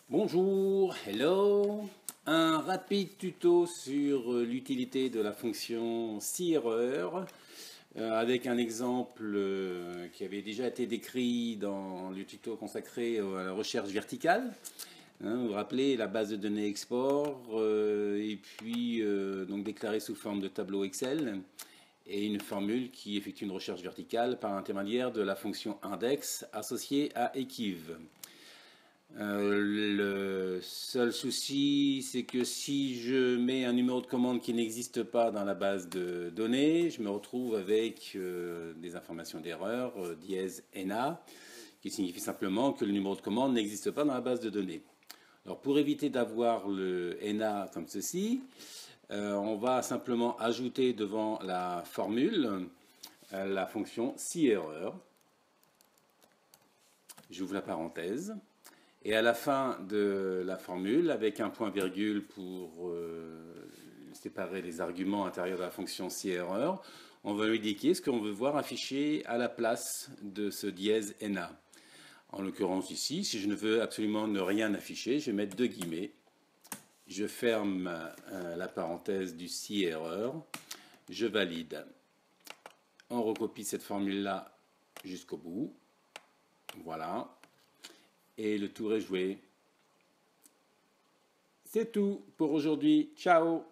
Bonjour, hello. Un rapide tuto sur l'utilité de la fonction si-erreur avec un exemple qui avait déjà été décrit dans le tuto consacré à la recherche verticale. Vous vous rappelez la base de données export et puis donc déclarée sous forme de tableau Excel et une formule qui effectue une recherche verticale par l'intermédiaire de la fonction index associée à equiv. Le seul souci, c'est que si je mets un numéro de commande qui n'existe pas dans la base de données, je me retrouve avec des informations d'erreur, dièse NA, qui signifie simplement que le numéro de commande n'existe pas dans la base de données. Alors pour éviter d'avoir le NA comme ceci, on va simplement ajouter devant la formule la fonction si-erreur. J'ouvre la parenthèse. Et à la fin de la formule, avec un point-virgule pour séparer les arguments intérieurs de la fonction si-erreur, on va lui indiquer ce qu'on veut voir affiché à la place de ce dièse NA. En l'occurrence ici, si je ne veux absolument ne rien afficher, je vais mettre deux guillemets. Je ferme la parenthèse du si-erreur. Je valide. On recopie cette formule-là jusqu'au bout. Voilà. Et le tour est joué. C'est tout pour aujourd'hui. Ciao!